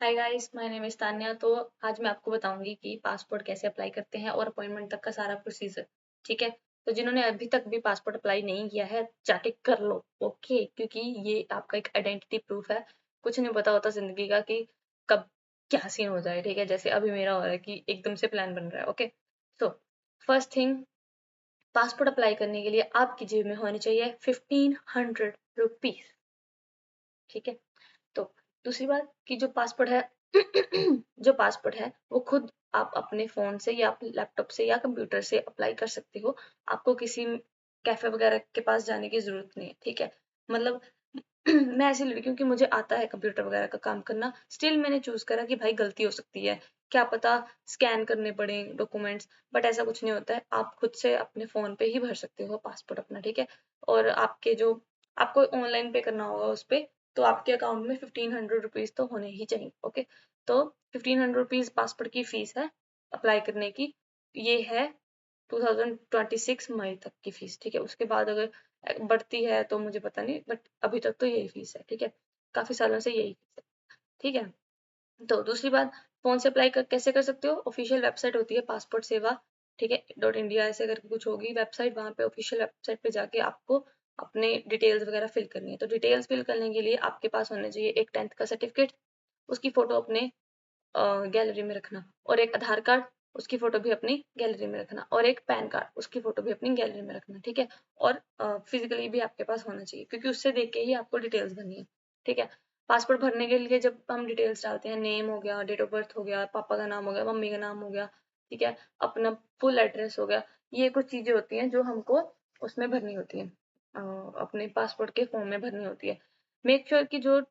Hi guys, my name is Tanya. तो आज मैं आपको बताऊंगी कि पासपोर्ट कैसे अप्लाई करते हैं और अपॉइंटमेंट तक का सारा प्रोसीजर। ठीक है। तो जिन्होंने अभी तक भी पासपोर्ट अप्लाई नहीं किया है, जाके कर लो। ओके, क्योंकि ये आपका एक आइडेंटिटी प्रूफ है। कुछ नहीं पता होता जिंदगी का कि कब क्या सीन हो जाए। ठीक है, जैसे अभी मेरा हो रहा है कि एकदम से प्लान बन रहा है। ओके, तो फर्स्ट थिंग, पासपोर्ट अप्लाई करने के लिए आपकी जेब में होनी चाहिए 1500 रुपीज। ठीक है। तो दूसरी बात कि जो पासपोर्ट है जो पासपोर्ट है वो खुद आप अपने फोन से या लैपटॉप से या कंप्यूटर से अप्लाई कर सकते हो। आपको किसी कैफे वगैरह के पास जाने की जरूरत नहीं है। ठीक है। मतलब मैं ऐसी लड़की हूँ कि मुझे आता है कंप्यूटर वगैरह का काम करना, स्टिल मैंने चूज करा कि भाई गलती हो सकती है, क्या पता स्कैन करने पड़े डॉक्यूमेंट्स। बट ऐसा कुछ नहीं होता है, आप खुद से अपने फोन पे ही भर सकते हो पासपोर्ट अपना। ठीक है। और आपके जो आपको ऑनलाइन पे करना होगा उस पे, तो आपके अकाउंट में 1500 रुपीज तो होने ही चाहिए। ओके, तो 1500 रुपीज पासपोर्ट की फीस है अप्लाई करने की। ये है 2026 मई तक की फीस। ठीक है। उसके बाद अगर बढ़ती है तो मुझे पता नहीं, बट अभी तक तो यही फीस है। ठीक है, काफी सालों से यही फीस है। ठीक है। तो दूसरी बात, फोन से अप्लाई कैसे कर सकते हो? ऑफिशियल वेबसाइट होती है पासपोर्ट सेवा। ठीक है, .इंडिया ऐसे करके कुछ होगी वेबसाइट, वहां पे ऑफिशियल वेबसाइट पे जाके आपको अपने डिटेल्स वगैरह फिल करनी है। तो डिटेल्स फिल करने के लिए आपके पास होना चाहिए एक 10th का सर्टिफिकेट, उसकी फोटो अपने गैलरी में रखना, और एक आधार कार्ड, उसकी फोटो भी अपनी गैलरी में रखना, और एक पैन कार्ड, उसकी फोटो भी अपनी गैलरी में रखना। ठीक है। और फिजिकली भी आपके पास होना चाहिए, क्योंकि उससे देख के ही आपको डिटेल्स भरनी है। ठीक है। पासपोर्ट भरने के लिए जब हम डिटेल्स डालते हैं, नेम हो गया, डेट ऑफ बर्थ हो गया, पापा का नाम हो गया, मम्मी का नाम हो गया, ठीक है, अपना फुल एड्रेस हो गया, ये कुछ चीजें होती हैं जो हमको उसमें भरनी होती है, अपने पासपोर्ट के फॉर्म में भरनी होती है। मेक श्योर कि जो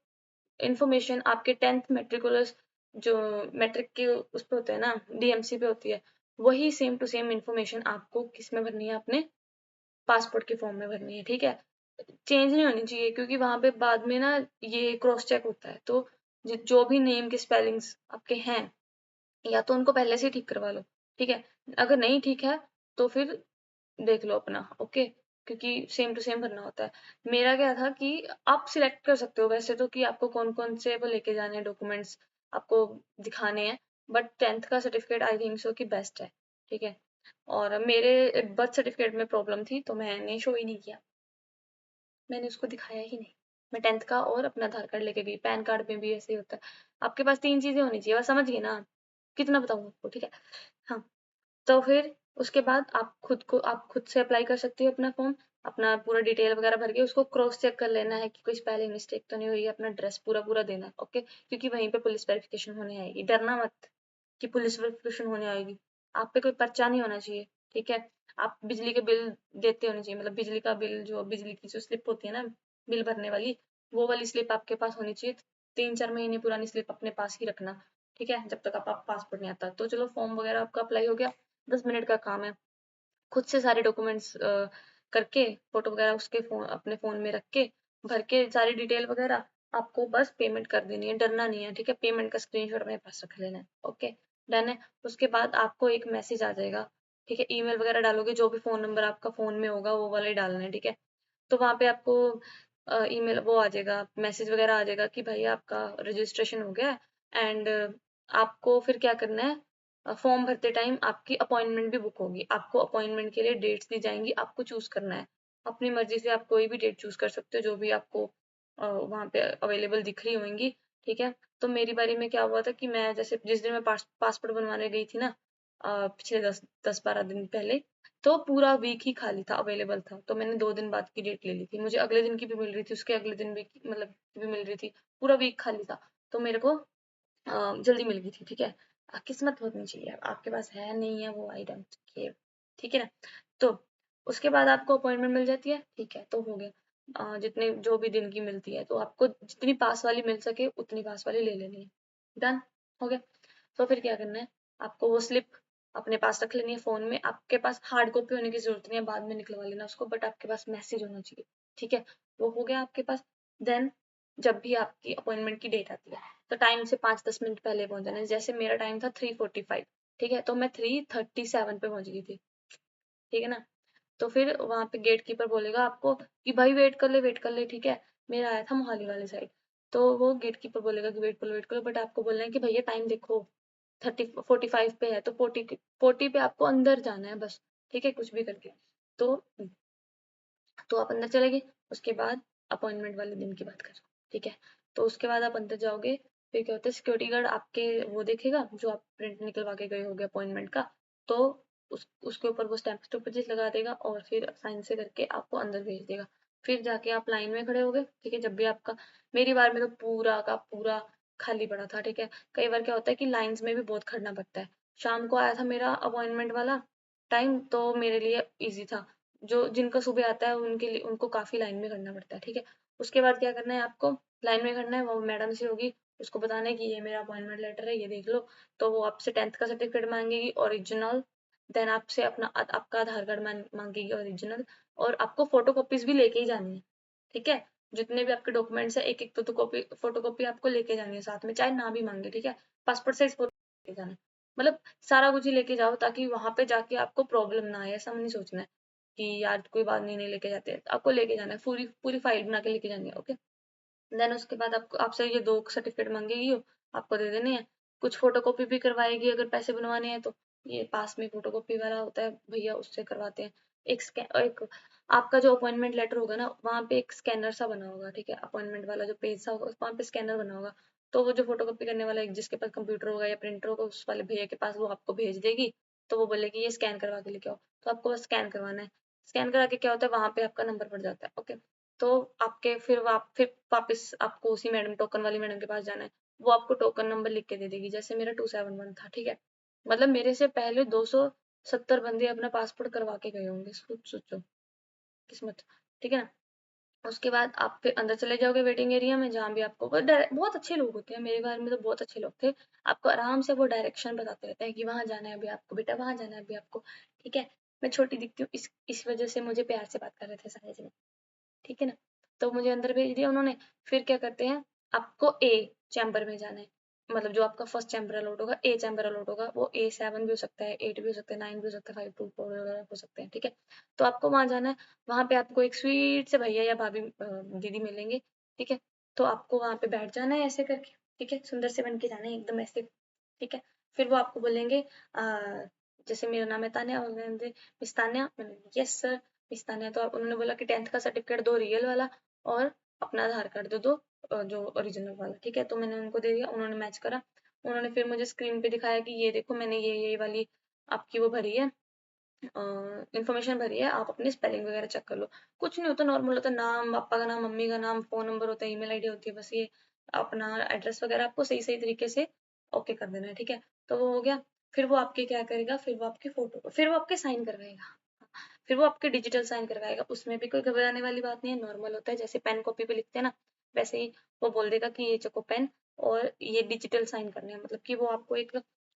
इन्फॉर्मेशन आपके 10th मेट्रिकुलस, जो मैट्रिक के उस पे होते हैं ना, डीएमसी पे होती है, वही सेम टू सेम इन्फॉर्मेशन आपको किस में भरनी है? अपने पासपोर्ट के फॉर्म में भरनी है। ठीक है। चेंज नहीं होनी चाहिए, क्योंकि वहां पे बाद में ना ये क्रॉस चेक होता है। तो जो भी नेम के स्पेलिंग्स आपके हैं, या तो उनको पहले से ही ठीक करवा लो। ठीक है। अगर नहीं ठीक है तो फिर देख लो अपना। ओके, क्योंकि सेम टू सेम भरना होता है। मेरा क्या था कि आप सिलेक्ट कर सकते हो वैसे तो कि आपको कौन कौन से वो लेके जाने हैं, डॉक्यूमेंट्स आपको दिखाने हैं। बट 10th का सर्टिफिकेट आई थिंक सो कि बेस्ट है। ठीक है। और मेरे बर्थ सर्टिफिकेट में प्रॉब्लम थी, तो मैंने शो ही नहीं किया, मैंने उसको दिखाया ही नहीं। मैं 10th का और अपना आधार कार्ड लेके गई। पैन कार्ड में भी ऐसे ही होता है, आपके पास 3 चीजें होनी चाहिए, बस समझ गए ना? कितना बताऊं आपको? ठीक है। हाँ, तो फिर उसके बाद आप खुद से अप्लाई कर सकते हो अपना फॉर्म। अपना पूरा डिटेल वगैरह भर के उसको क्रॉस चेक कर लेना है कि कोई स्पेलिंग मिस्टेक तो नहीं हुई है। अपना एड्रेस पूरा पूरा देना है। ओके, क्योंकि वहीं पे पुलिस वेरिफिकेशन होने आएगी। डरना मत कि पुलिस वेरिफिकेशन होने आएगी, आप पे कोई पर्चा नहीं होना चाहिए। ठीक है। आप बिजली के बिल देते होने चाहिए, मतलब बिजली का बिल, जो बिजली की जो स्लिप होती है ना, बिल भरने वाली, वो वाली स्लिप आपके पास होनी चाहिए। 3-4 महीने पुरानी स्लिप अपने पास ही रखना। ठीक है, जब तक आप पासपोर्ट नहीं आता। तो चलो, फॉर्म वगैरह आपका अप्लाई हो गया, 10 मिनट का काम है। खुद से सारे डॉक्यूमेंट्स करके, फोटो वगैरह उसके फोन, अपने फोन में रख के, भर के सारी डिटेल वगैरह, आपको बस पेमेंट कर देनी है। डरना नहीं है। ठीक है। पेमेंट का स्क्रीनशॉट अपने पास रख लेना है। ओके, डन है। उसके बाद आपको एक मैसेज आ जाएगा। ठीक है, ईमेल वगैरह डालोगे, जो भी फोन नंबर आपका फोन में होगा वो वाला ही डालना है। ठीक है। तो वहां पे आपको ईमेल वो आ जाएगा, मैसेज वगैरह आ जाएगा कि भाई आपका रजिस्ट्रेशन हो गया है। एंड आपको फिर क्या करना है? फॉर्म भरते टाइम आपकी अपॉइंटमेंट भी बुक होगी, आपको अपॉइंटमेंट के लिए डेट्स दी जाएंगी, आपको चूज करना है। अपनी मर्जी से आप कोई भी डेट चूज कर सकते हो, जो भी आपको वहां पे अवेलेबल दिख रही होंगी। ठीक है। तो मेरी बारी में क्या हुआ था कि मैं जैसे जिस दिन मैं पासपोर्ट बनवाने गई थी ना, पिछले 10-12 दिन पहले, तो पूरा वीक ही खाली था, अवेलेबल था। तो मैंने 2 दिन बाद की डेट ले ली थी, मुझे अगले दिन की भी मिल रही थी, उसके अगले दिन भी मतलब की भी मिल रही थी। पूरा वीक खाली था, तो मेरे को जल्दी मिल गई थी। ठीक है। किस्मत होनी चाहिए, आपके पास है नहीं है वो आई डोंट केयर। ठीक है ना? तो उसके बाद आपको अपॉइंटमेंट मिल जाती है। ठीक है, तो हो गया। जितने जो भी दिन की मिलती है, तो आपको जितनी पास वाली मिल सके उतनी पास वाली ले लेनी है। डन हो गया। तो फिर क्या करना है? आपको वो स्लिप अपने पास रख लेनी है फोन में। आपके पास हार्ड कॉपी होने की जरूरत नहीं है, बाद में निकलवा लेना उसको, बट आपके पास मैसेज होना चाहिए। ठीक है, वो हो गया आपके पास। देन जब भी आपकी अपॉइंटमेंट की डेट आती है, तो टाइम से 5-10 मिनट पहले पहुंच जाना है। जैसे मेरा टाइम था 3:45, ठीक है, तो मैं 3:37 पे पहुंच गई थी। ठीक है ना? तो फिर वहां पे गेट कीपर बोलेगा आपको कि भाई वेट कर ले, वेट कर ले। ठीक है। मेरा आया था मोहाली वाले साइड, तो वो गेट कीपर बोलेगा कि वेट करो, बट आपको बोलना है कि भैया टाइम देखो 45 पे है, तो 40 पे आपको अंदर जाना है बस, ठीक है, कुछ भी करके। तो आप अंदर चले गए। उसके बाद अपॉइंटमेंट वाले दिन की बात कर रहा हूँ, ठीक है। तो उसके बाद आप अंदर जाओगे, फिर क्या होता है, सिक्योरिटी गार्ड आपके वो देखेगा जो आप प्रिंट निकलवा के गए होगे अपॉइंटमेंट का, तो उसके ऊपर वो स्टैम्प स्टॉपेजेस लगा देगा और फिर साइन से करके आपको अंदर भेज देगा। फिर जाके आप लाइन में खड़े होगे, ठीक है। जब भी आपका, मेरी बार में तो पूरा का पूरा खाली पड़ा था, ठीक है। कई बार क्या होता है कि लाइंस में भी बहुत खड़ना पड़ता है। शाम को आया था मेरा अपॉइंटमेंट वाला टाइम, तो मेरे लिए इजी था। जो जिनका सुबह आता है उनके लिए, उनको काफी लाइन में करना पड़ता है, ठीक है। उसके बाद क्या करना है आपको, लाइन में करना है, वो मैडम से होगी, उसको बताना है कि ये मेरा अपॉइंटमेंट लेटर है, ये देख लो। तो वो आपसे 10th का सर्टिफिकेट मांगेगी ओरिजिनल, देन आपसे आपका आधार कार्ड मांगेगी ओरिजिनल, और आपको फोटो कॉपीज भी लेके ही जानी है, ठीक है। जितने भी आपके डॉक्यूमेंट्स है, एक एक तो कॉपी, फोटो कॉपी आपको लेके जानी है साथ में, चाहे ना भी मांगे, ठीक है। पासपोर्ट साइज फोटो लेके जाना है। मतलब सारा कुछ ही लेके जाओ, ताकि वहां पे जाके आपको प्रॉब्लम ना आए। ऐसा नहीं सोचना है कि यार कोई बात नहीं, नहीं लेके जाते, आपको लेके जाना है, पूरी पूरी फाइल बना के लेके जानी है, ओके। देन उसके बाद आपको, आपसे ये 2 सर्टिफिकेट मांगेगी वो, आपको दे देने हैं। कुछ फोटोकॉपी भी करवाएगी अगर पैसे बनवाने हैं तो। ये पास में फोटोकॉपी वाला होता है भैया, उससे करवाते हैं। एक आपका जो अपॉइंटमेंट लेटर होगा ना, वहाँ पे एक स्कैनर सा बना होगा, ठीक है। अपॉइंटमेंट वाला जो पेज सा होगा, वहाँ पे स्कैनर बना होगा। तो वो जो फोटोकॉपी करने वाला, एक जिसके पास कंप्यूटर होगा या प्रिंटर होगा, उस वाले भैया के पास वो आपको भेज देगी। तो वो बोलेगी ये स्कैन करवा के लेके आओ, तो आपको बस स्कैन करवाना है। स्कैन करा के क्या होता है, वहां पे आपका नंबर पड़ जाता है, ओके। तो आपके फिर वापस आपको उसी मैडम, टोकन वाली मैडम के पास जाना है। वो आपको टोकन नंबर लिख के दे देगी। जैसे मेरा 271 था, ठीक है। मतलब मेरे से पहले 270 बंदे अपना पासपोर्ट करवा के गए होंगे, सोचो किस्मत, ठीक है ना। उसके बाद आप फिर अंदर चले जाओगे वेटिंग एरिया में, जहाँ भी आपको बहुत अच्छे लोग होते हैं, मेरे बारे में तो बहुत अच्छे लोग थे। आपको आराम से वो डायरेक्शन बताते रहते हैं कि वहां जाना है अभी आपको, बेटा वहां जाना है अभी आपको, ठीक है। मैं छोटी दिखती हूँ, इस वजह से मुझे प्यार से बात कर रहे थे सारे जने, ठीक है ना। तो मुझे अंदर भेज दिया उन्होंने। फिर क्या करते हैं, आपको ए चैम्बर में जाना है। मतलब जो आपका फर्स्ट चैम्बर अलॉट होगा, ए चैम्बर अलॉट होगा, वो A7 भी हो सकता है, 8 भी हो सकता है, 9 भी हो सकता है, 524 वगैरह हो सकते हैं, ठीक है। तो आपको वहां जाना है। वहां पे आपको एक स्वीट से भैया या भाभी दीदी मिलेंगे, ठीक है। तो आपको वहां पे बैठ जाना है ऐसे करके, ठीक है। सुंदर से बन के जाना है एकदम ऐसे, ठीक है। फिर वो आपको बोलेंगे जैसे मेरा नाम है तान्या, और miss Tanya, yes sir miss Tanya. तो उन्होंने बोला कि 10th का सर्टिफिकेट दो रियल वाला, और अपना आधार कार्ड दे दो जो ओरिजिनल वाला, ठीक है। तो मैंने उनको दे दिया, उन्होंने मैच करा। उन्होंने फिर मुझे स्क्रीन पे दिखाया कि ये देखो मैंने ये वाली आपकी वो भरी है, इन्फॉर्मेशन भरी है, आप अपनी स्पेलिंग वगैरह चेक कर लो। कुछ नहीं होता, नॉर्मल होता है, नाम, पापा का नाम, मम्मी का नाम, फोन नंबर होता है, ईमेल आईडी होती है, बस ये अपना एड्रेस वगैरह आपको सही सही तरीके से ओके कर देना है, ठीक है। तो वो हो गया। फिर वो आपके क्या करेगा, फिर वो आपकी फोटो, फिर वो आपके साइन करवाएगा। फिर वो आपके डिजिटल साइन करवाएगा। उसमें भी कोई घबराने वाली बात नहीं है, नॉर्मल होता है, जैसे पेन कॉपी पे लिखते हैं ना, वैसे ही वो बोल देगा कि ये चको पेन, और ये डिजिटल साइन करने हैं। मतलब कि वो आपको एक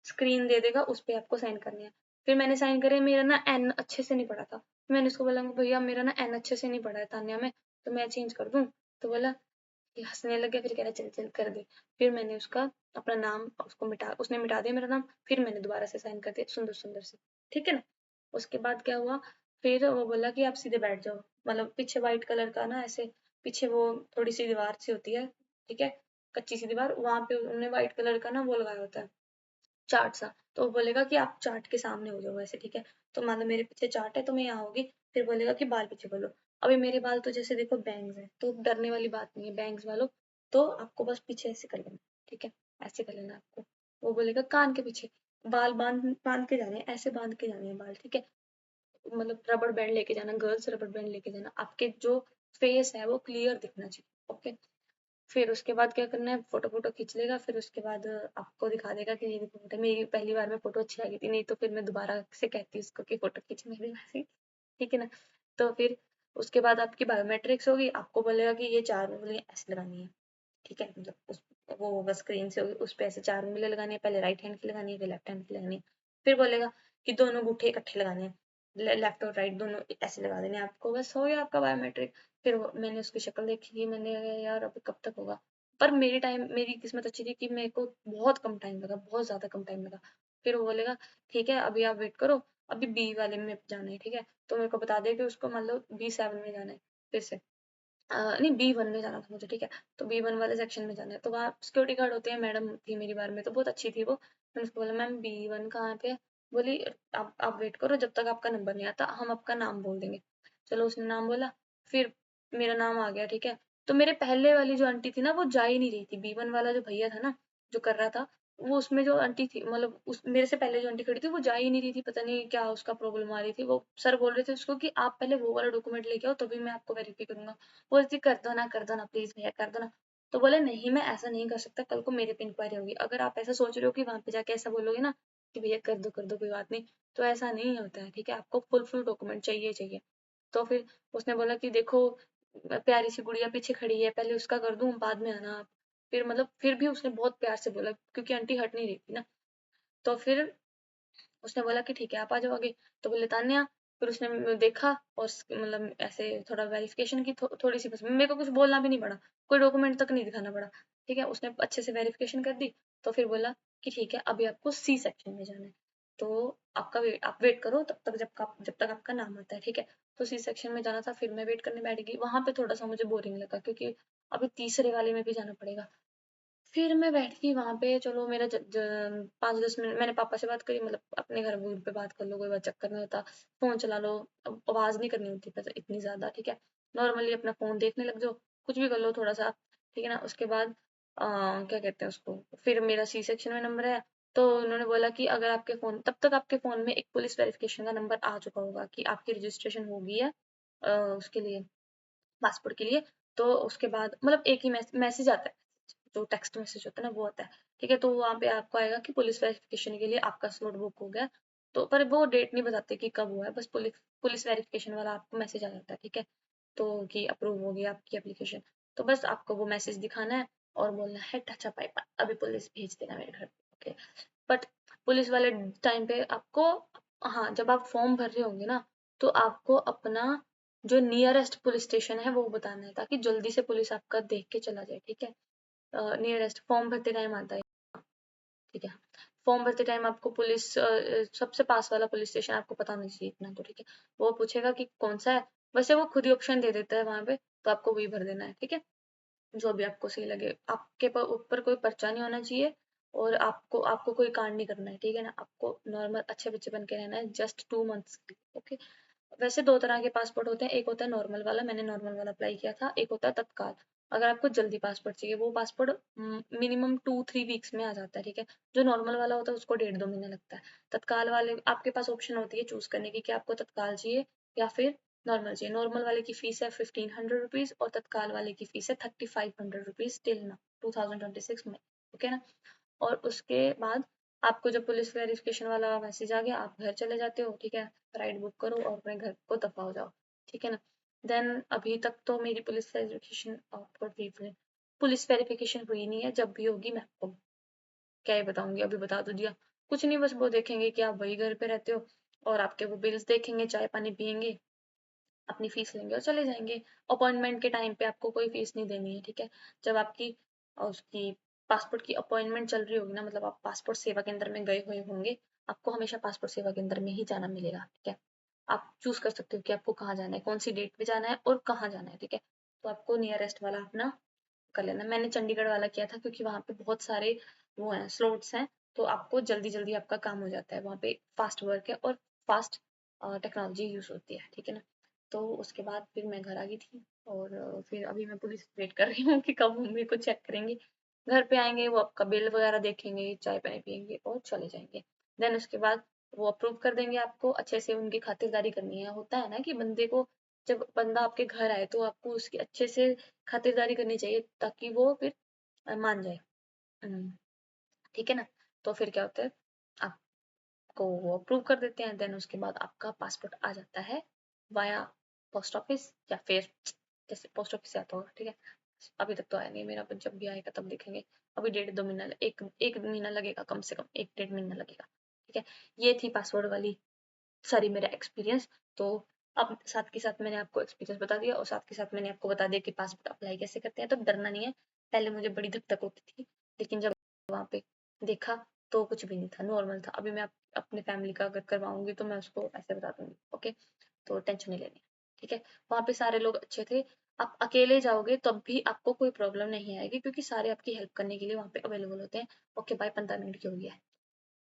स्क्रीन दे देगा, उस पे आपको साइन करने हैं। फिर मैंने साइन करे, मेरा ना एन अच्छे से नहीं पड़ा था। मैंने उसको बोला भैया मेरा ना एन अच्छे से नहीं पड़ा है तान्या में, तो मैं चेंज कर दूं। तो बोला, ये हंसने लग गया, फिर कह रहा चल चल कर दे। फिर मैंने उसका अपना नाम, उसको उसने मिटा दिया मेरा नाम, फिर मैंने दोबारा से साइन कर दिया सुंदर सुंदर से, ठीक है ना। उसके बाद क्या हुआ, फिर वो बोला कि आप सीधे बैठ जाओ। मतलब पीछे व्हाइट कलर का ना ऐसे, पीछे वो थोड़ी सी दीवार सी होती है, ठीक है, कच्ची सी दीवार, वहां पे उन्होंने व्हाइट कलर का ना वो लगाया होता है, चार्ट सा। तो वो बोलेगा कि आप चार्ट के सामने हो जाओ ऐसे, ठीक है। तो मान लो मेरे पीछे चार्ट है, तो मैं यहाँ होगी। फिर बोलेगा कि बाल पीछे कर लो। अभी मेरे बाल तो जैसे देखो बैंग्स है, तो डरने वाली बात नहीं है, बैंग्स वालों। तो आपको बस पीछे ऐसे कर लेना, ठीक है, ऐसे कर लेना आपको। वो बोलेगा कान के पीछे, बाल बांध बांध के जाने हैं, ऐसे बांध के जाने हैं बाल, ठीक है। मतलब रबड़ बैंड लेके जाना, गर्ल्स रबड़ बैंड लेके जाना, आपके जो फेस है वो क्लियर दिखना चाहिए, ओके। फिर उसके बाद क्या करना है, फोटो फोटो खींच लेगा। फिर उसके बाद आपको दिखा देगा कि ये देखो बेटा, मेरी पहली बार में फोटो अच्छी आ गई थी, नहीं तो फिर मैं दोबारा से कहती उसको कि फोटो खींच मेरी वैसे, ठीक है ना। तो फिर उसके बाद आपकी बायोमेट्रिक्स होगी, आपको बोलेगा कि ये 4 उंगलियां ऐसे लगानी है, ठीक है। मतलब वो होगा स्क्रीन से, उस पे ऐसे 4 उंगलियां लगानी है, पहले राइट हैंड की लगानी है, फिर लेफ्ट हैंड की लगानी है। फिर बोलेगा कि दोनों अंगूठे इकट्ठे लगाने हैं, लेफ्ट और राइट दोनों ऐसे लगा देने हैं आपको, बस हो गया आपका बायोमेट्रिक। फिर मैंने उसकी शक्ल देखी, मैंने कहा, यार अब कब तक होगा। पर मेरी किस्मत अच्छी थी कि मेरे को बहुत कम टाइम लगा, बहुत ज्यादा कम टाइम लगा। फिर वो बोलेगा ठीक है अभी आप वेट करो, अभी बी वाले में जाना है, ठीक है। तो मेरे को बता दे कि उसको मान लो B7 में जाना है फिर से। नहीं B1 में जाना था मुझे, ठीक है। तो B1 वाले सेक्शन में जाना है, तो वहाँ सिक्योरिटी गार्ड होते हैं, मैडम थी मेरी बार में, तो बहुत अच्छी थी वो। मैंने उसको बोला मैम B1 कहाँ पे है? बोली आप वेट करो, जब तक आपका नंबर नहीं आता हम आपका नाम बोल देंगे। चलो उसने नाम बोला, फिर मेरा नाम आ गया, ठीक है। तो मेरे पहले वाली जो आंटी थी ना वो जा ही नहीं रही थी, B1 वाला जो भैया था ना जो कर रहा था, वो उसमें जो आंटी थी, मतलब उस मेरे से पहले जो आंटी खड़ी थी वो जा ही नहीं रही थी, पता नहीं क्या उसका प्रॉब्लम आ रही थी। वो सर बोल रहे थे उसको कि आप पहले वो वाला डॉक्यूमेंट लेके आओ तभी मैं आपको वेरीफाई करूंगा। बोलती कर दो ना प्लीज भैया कर दो ना। तो बोले नहीं मैं ऐसा नहीं कर सकता, कल को मेरे पे इंक्वायरी होगी। अगर आप ऐसा सोच रहे हो कि वहां पे जाके ऐसा बोलोगे ना कि भैया कर दो कोई बात नहीं, तो ऐसा नहीं होता है, ठीक है। आपको फुल डॉक्यूमेंट चाहिए चाहिए। तो फिर उसने बोला कि देखो प्यारी सी गुड़िया पीछे खड़ी है, पहले उसका कर दूं बाद में आना आप। फिर मतलब फिर भी उसने बहुत प्यार से बोला क्योंकि आंटी हट नहीं रही थी ना। तो फिर उसने बोला कि ठीक है आप आ जाओ आगे। तो बोले तान्या, फिर उसने देखा और मतलब ऐसे थोड़ा वेरिफिकेशन की थोड़ी सी, बस मेरे को कुछ बोलना भी नहीं पड़ा, कोई डॉक्यूमेंट तक नहीं दिखाना पड़ा, ठीक है। उसने अच्छे से वेरिफिकेशन कर दी। तो फिर बोला कि ठीक है अभी आपको C सेक्शन में जाना है, तो आप वेट करो तब तक जब तक आपका नाम आता है, ठीक है। तो C सेक्शन में जाना था, फिर मैं वेट करने बैठ गई। वहां पे थोड़ा सा मुझे बोरिंग लगा क्योंकि अभी तीसरे वाले में भी जाना पड़ेगा। फिर मैं बैठ गई वहां पे, चलो मेरा 5-10 मिनट मैंने पापा से बात करी, मतलब अपने घर पे बात कर लो, कोई बात चक्कर नहीं होता, फोन चला लो, अब आवाज नहीं करनी होती पता इतनी ज्यादा, ठीक है। नॉर्मली अपना फोन देखने लग जाओ, कुछ भी कर लो थोड़ा सा, ठीक है ना। उसके बाद क्या कहते हैं उसको, फिर मेरा C सेक्शन में नंबर है। तो उन्होंने बोला कि अगर आपके फोन तब तक आपके फोन में एक पुलिस वेरिफिकेशन का नंबर आ चुका होगा कि आपकी रजिस्ट्रेशन हो गई है उसके लिए, पासपोर्ट के लिए। तो उसके बाद मतलब एक ही मैसेज आता है, जो टेक्स्ट मैसेज होता है ना वो आता है, ठीक है। तो वहाँ पे आपको आएगा कि पुलिस वेरिफिकेशन के लिए आपका स्लॉट बुक हो गया। तो पर वो डेट नहीं बताते कि कब हुआ है, बस पुलिस पुलिस वेरिफिकेशन वाला आपको मैसेज आ जाता है, ठीक है। तो कि अप्रूव हो गया आपकी एप्लीकेशन। तो बस आपको वो मैसेज दिखाना है और बोलना है टच अप पाइप अभी पुलिस भेज देना मेरे घर पे, ओके। बट पुलिस वाले टाइम पे आपको, हाँ जब आप फॉर्म भर रहे होंगे ना, तो आपको अपना जो नियरेस्ट पुलिस स्टेशन है वो बताना है ताकि जल्दी से पुलिस आपका देख के चला जाए, ठीक है। नियरेस्ट फॉर्म भरते टाइम आता है, ठीक है। फॉर्म भरते टाइम आपको पुलिस सबसे पास वाला पुलिस स्टेशन आपको पता होना चाहिए इतना तो, ठीक है। वो पूछेगा कि कौन सा है, वैसे वो खुद ही ऑप्शन दे देता है वहां पे, तो आपको वही भर देना है, ठीक है। जो भी आपको सही लगे, आपके ऊपर कोई पर्चा नहीं होना चाहिए और आपको आपको कोई कांड नहीं करना है, ठीक है ना। आपको नॉर्मल अच्छे बच्चे बन के रहना है जस्ट 2 मंथ्स, ओके। वैसे दो तरह के पासपोर्ट होते हैं, एक होता है नॉर्मल वाला, मैंने नॉर्मल वाला अप्लाई किया था, एक होता है तत्काल। अगर आपको जल्दी पासपोर्ट चाहिए वो पासपोर्ट मिनिमम 2-3 वीक्स में आ जाता है, ठीक है। जो नॉर्मल वाला होता है उसको 1.5-2 महीने लगता है। तत्काल वाले आपके पास ऑप्शन होती है चूज करने की कि आपको तत्काल चाहिए या फिर नॉर्मल चाहिए। नॉर्मल वाले की फीस है 1500 रुपीज और तत्काल वाले की फीस है 3500 रुपीज टिल ना 2026 में, ओके ना। और उसके बाद आपको जब पुलिस वेरिफिकेशन वाला मैसेज आ गया आप घर चले जाते हो, ठीक है। राइड बुक करो और अपने घर को दफा हो जाओ, ठीक है ना। देन अभी तक तो मेरी पुलिस वेरिफिकेशन हुई नहीं है, जब भी होगी मैं आपको क्या ही बताऊंगी, अभी बता तो दिया। कुछ नहीं, बस वो देखेंगे कि आप वही घर पे रहते हो और आपके वो बिल्स देखेंगे, चाय पानी पियेंगे, अपनी फीस लेंगे और चले जाएंगे। अपॉइंटमेंट के टाइम पे आपको कोई फीस नहीं देनी है, ठीक है। जब आपकी उसकी पासपोर्ट की अपॉइंटमेंट चल रही होगी ना, मतलब आप पासपोर्ट सेवा केंद्र में गए हुए होंगे, आपको हमेशा पासपोर्ट सेवा केंद्र में ही जाना मिलेगा, ठीक है। आप चूज कर सकते हो कि आपको कहाँ जाना है, कौन सी डेट पे जाना है और कहाँ जाना है, ठीक है। तो आपको नियरेस्ट वाला अपना कर लेना। मैंने चंडीगढ़ वाला किया था क्योंकि वहां पे बहुत सारे वो हैं स्लॉट्स हैं, तो आपको जल्दी जल्दी आपका काम हो जाता है वहां पे, फास्ट वर्क है और फास्ट टेक्नोलॉजी यूज होती है, ठीक है ना। तो उसके बाद फिर मैं घर आ गई थी और फिर अभी मैं पुलिस वेट कर रही हूँ कि कब वो मेरे को चेक करेंगे। घर पे आएंगे, वो आपका बिल वगैरह देखेंगे, चाय पानी पियेंगे और चले जाएंगे। देन उसके बाद वो अप्रूव कर देंगे आपको, अच्छे से उनकी खातिरदारी करनी है। होता है ना कि बंदे को, जब बंदा आपके घर आए तो आपको उसकी अच्छे से खातिरदारी करनी चाहिए ताकि वो फिर मान जाए। हम्म, ठीक है ना। तो फिर क्या होता है, आपको वो अप्रूव कर देते हैं, देन उसके बाद आपका पासपोर्ट आ जाता है वाया पोस्ट ऑफिस या फिर जैसे पोस्ट ऑफिस से आता होगा, ठीक है। अभी तक तो आया नहीं मेरा, पर जब भी आएगा तब देखेंगे। अभी 1.5-2 महीना, एक एक महीना लगेगा, कम से कम 1-1.5 महीना लगेगा, ठीक है। ये थी पासवर्ड वाली सारी मेरा एक्सपीरियंस। तो अब साथ के साथ मैंने आपको एक्सपीरियंस बता दिया और साथ के साथ मैंने आपको बता दिया कि पासपोर्ट अप्लाई कैसे करते हैं, तो डरना नहीं है। पहले मुझे बड़ी धक धक होती थी, लेकिन जब वहां पे देखा तो कुछ भी नहीं था, नॉर्मल था। अभी मैं अपने फैमिली का अगर करवाऊंगी तो मैं उसको ऐसे बता दूंगी, ओके। तो टेंशन नहीं लेनी, ठीक है। वहां पे सारे लोग अच्छे थे, आप अकेले जाओगे तब भी आपको कोई प्रॉब्लम नहीं आएगी, क्योंकि सारे आपकी हेल्प करने के लिए वहाँ पे अवेलेबल होते हैं। ओके बाय, 15 मिनट की हो गया है।